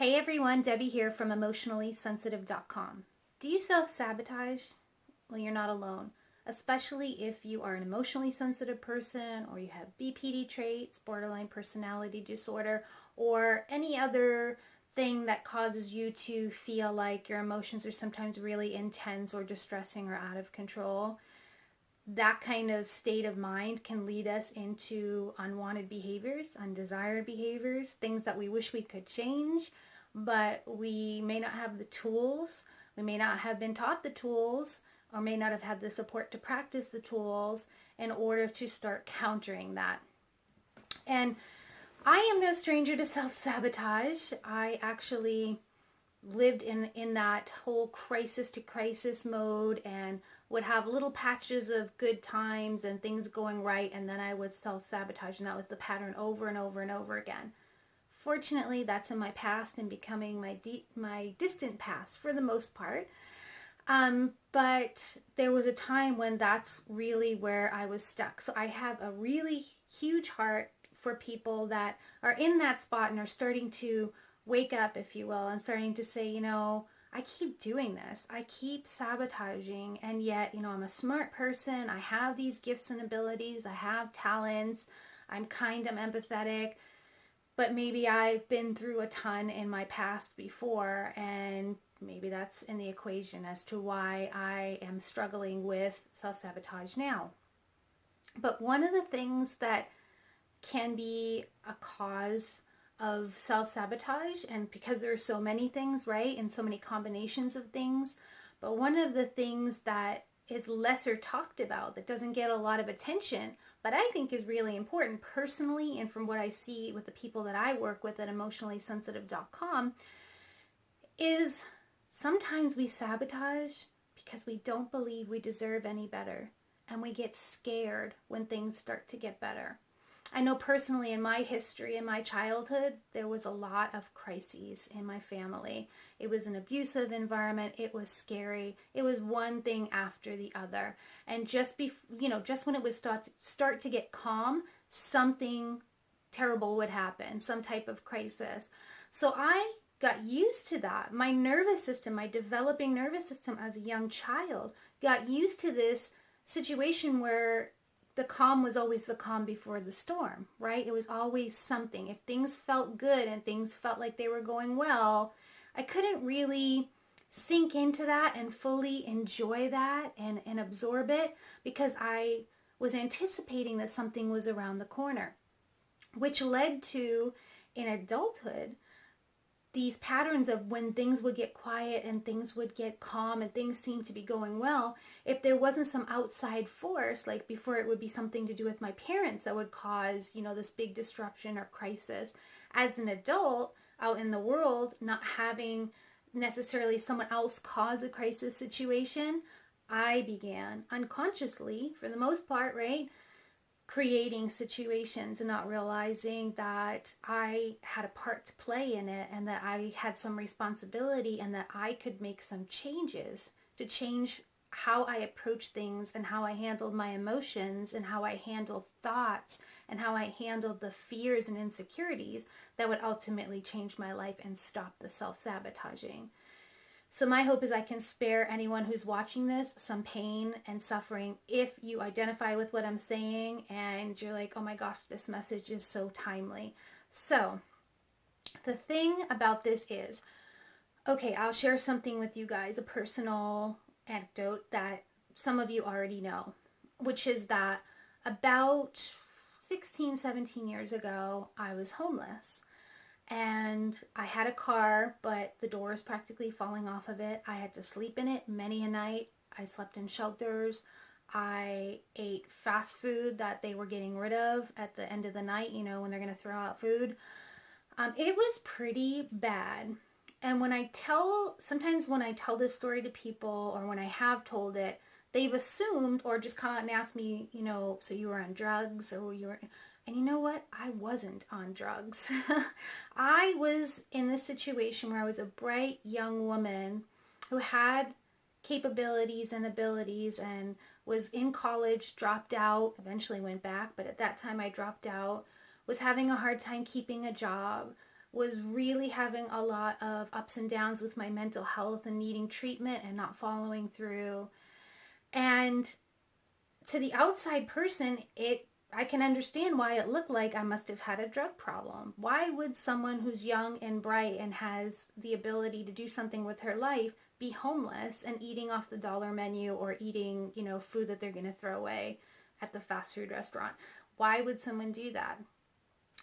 Hey everyone, Debbie here from emotionallysensitive.com. Do you self-sabotage? Well, you're not alone, especially if you are an emotionally sensitive person or you have BPD traits, borderline personality disorder, or any other thing that causes you to feel like your emotions are sometimes really intense or distressing or out of control. That kind of state of mind can lead us into unwanted behaviors, undesired behaviors, things that we wish we could change, but we may not have the tools, we may not have been taught the tools, or may not have had the support to practice the tools in order to start countering that. And I am no stranger to self-sabotage. I actually lived in that whole crisis to crisis mode and would have little patches of good times and things going right, and then I would self-sabotage, and that was the pattern over and over and over again. Fortunately, that's in my past and becoming my distant past for the most part. But there was a time when that's really where I was stuck. So I have a really huge heart for people that are in that spot and are starting to wake up, if you will, and starting to say, I keep doing this. I keep sabotaging, and yet, I'm a smart person. I have these gifts and abilities. I have talents. I'm kind, I'm empathetic, but maybe I've been through a ton in my past before, and maybe that's in the equation as to why I am struggling with self-sabotage now. But one of the things that can be a cause of self-sabotage, and because there are so many things, right, and so many combinations of things, but one of the things that is lesser talked about, that doesn't get a lot of attention, but I think is really important personally, and from what I see with the people that I work with at emotionallysensitive.com, is sometimes we sabotage because we don't believe we deserve any better, and we get scared when things start to get better. I know personally in my history, in my childhood, there was a lot of crises in my family. It was an abusive environment. It was scary. It was one thing after the other. And just when it would start to get calm, something terrible would happen, some type of crisis. So I got used to that. My nervous system, my developing nervous system as a young child, got used to this situation where the calm was always the calm before the storm, right? It was always something. If things felt good and things felt like they were going well, I couldn't really sink into that and fully enjoy that and absorb it because I was anticipating that something was around the corner, which led to, in adulthood, these patterns of when things would get quiet and things would get calm and things seemed to be going well, if there wasn't some outside force, like before it would be something to do with my parents that would cause, this big disruption or crisis. As an adult out in the world, not having necessarily someone else cause a crisis situation, I began unconsciously, for the most part, right, creating situations and not realizing that I had a part to play in it and that I had some responsibility and that I could make some changes to change how I approach things and how I handled my emotions and how I handled thoughts and how I handled the fears and insecurities that would ultimately change my life and stop the self-sabotaging. So my hope is I can spare anyone who's watching this some pain and suffering if you identify with what I'm saying and you're like, oh my gosh, this message is so timely. So the thing about this is, okay, I'll share something with you guys, a personal anecdote that some of you already know, which is that about 16, 17 years ago, I was homeless. And I had a car, but the door is practically falling off of it. I had to sleep in it many a night. I slept in shelters. I ate fast food that they were getting rid of at the end of the night, when they're going to throw out food. It was pretty bad. And sometimes when I tell this story to people or when I have told it, they've assumed or just come out and asked me, so you were on drugs or you were... And you know what? I wasn't on drugs. I was in this situation where I was a bright young woman who had capabilities and abilities and was in college, dropped out, eventually went back, but at that time I dropped out, was having a hard time keeping a job, was really having a lot of ups and downs with my mental health and needing treatment and not following through. And to the outside person, I can understand why it looked like I must have had a drug problem. Why would someone who's young and bright and has the ability to do something with her life be homeless and eating off the dollar menu or eating, food that they're going to throw away at the fast food restaurant? Why would someone do that?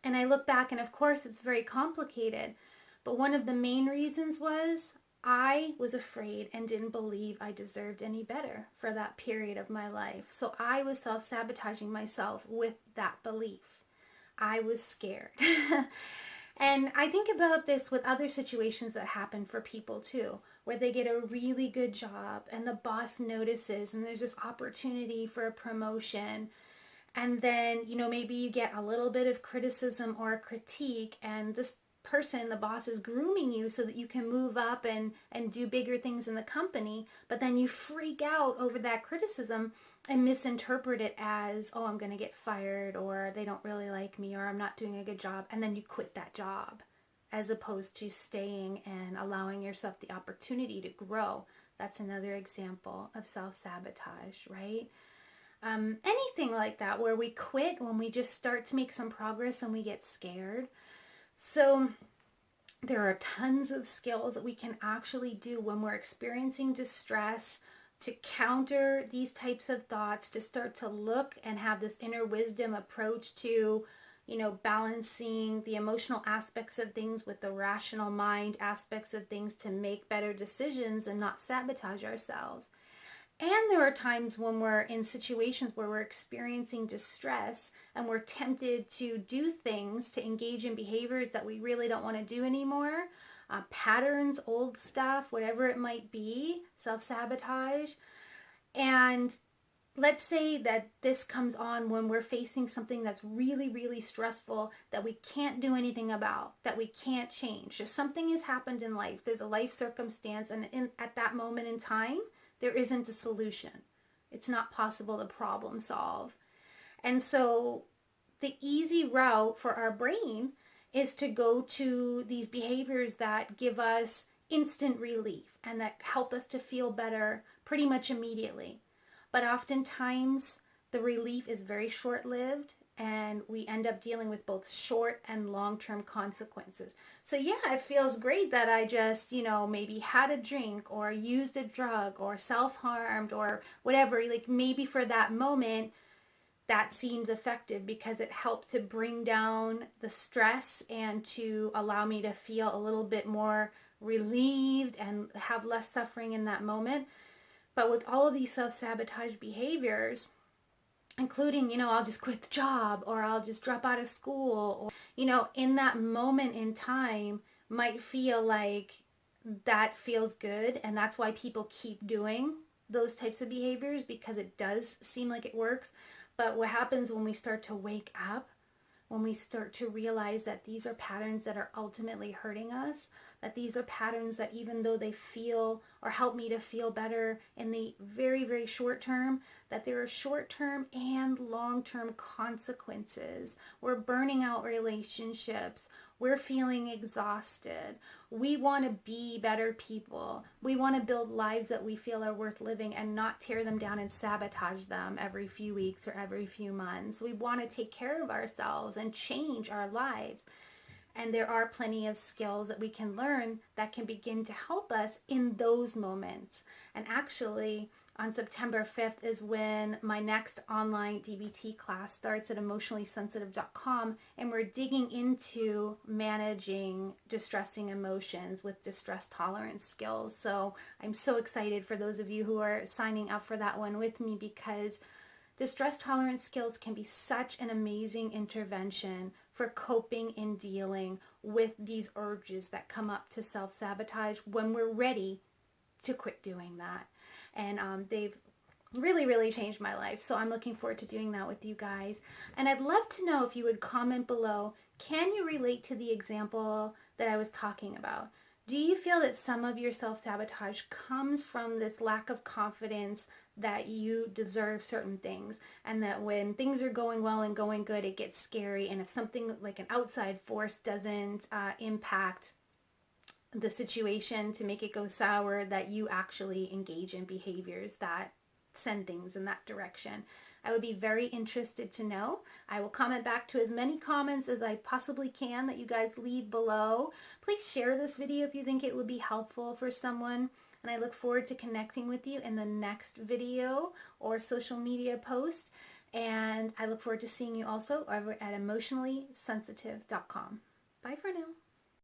And I look back, and of course it's very complicated, but one of the main reasons was I was afraid and didn't believe I deserved any better for that period of my life. So I was self-sabotaging myself with that belief. I was scared. And I think about this with other situations that happen for people too, where they get a really good job and the boss notices and there's this opportunity for a promotion. And then, maybe you get a little bit of criticism or a critique, and this person, the boss, is grooming you so that you can move up and do bigger things in the company. But then you freak out over that criticism and misinterpret it as, oh, I'm going to get fired, or they don't really like me, or I'm not doing a good job. And then you quit that job, as opposed to staying and allowing yourself the opportunity to grow. That's another example of self-sabotage, right? Anything like that, where we quit when we just start to make some progress and we get scared. So there are tons of skills that we can actually do when we're experiencing distress to counter these types of thoughts, to start to look and have this inner wisdom approach to, balancing the emotional aspects of things with the rational mind aspects of things to make better decisions and not sabotage ourselves. And there are times when we're in situations where we're experiencing distress and we're tempted to do things, to engage in behaviors that we really don't want to do anymore, patterns, old stuff, whatever it might be, self-sabotage. And let's say that this comes on when we're facing something that's really, really stressful that we can't do anything about, that we can't change. Just something has happened in life. There's a life circumstance, and at that moment in time, there isn't a solution. It's not possible to problem solve. And so the easy route for our brain is to go to these behaviors that give us instant relief and that help us to feel better pretty much immediately. But oftentimes the relief is very short-lived, and we end up dealing with both short and long-term consequences. So yeah, it feels great that I just, maybe had a drink or used a drug or self-harmed or whatever. Like maybe for that moment, that seems effective because it helped to bring down the stress and to allow me to feel a little bit more relieved and have less suffering in that moment. But with all of these self-sabotage behaviors, including, I'll just quit the job, or I'll just drop out of school, or, in that moment in time might feel like that feels good. And that's why people keep doing those types of behaviors, because it does seem like it works. But what happens when we start to wake up, when we start to realize that these are patterns that are ultimately hurting us, that these are patterns that even though they feel or help me to feel better in the very, very short term, that there are short-term and long-term consequences. We're burning out relationships. We're feeling exhausted. We want to be better people. We want to build lives that we feel are worth living and not tear them down and sabotage them every few weeks or every few months. We want to take care of ourselves and change our lives. And there are plenty of skills that we can learn that can begin to help us in those moments. And actually, on September 5th is when my next online DBT class starts at emotionallysensitive.com, and we're digging into managing distressing emotions with distress tolerance skills. So I'm so excited for those of you who are signing up for that one with me, because distress tolerance skills can be such an amazing intervention for coping and dealing with these urges that come up to self-sabotage when we're ready to quit doing that. And they've really, really changed my life. So I'm looking forward to doing that with you guys. And I'd love to know if you would comment below, can you relate to the example that I was talking about? Do you feel that some of your self-sabotage comes from this lack of confidence that you deserve certain things, and that when things are going well and going good, it gets scary, and if something like an outside force doesn't impact the situation to make it go sour, that you actually engage in behaviors that send things in that direction? I would be very interested to know. I will comment back to as many comments as I possibly can that you guys leave below. Please share this video if you think it would be helpful for someone. And I look forward to connecting with you in the next video or social media post. And I look forward to seeing you also over at emotionallysensitive.com. Bye for now.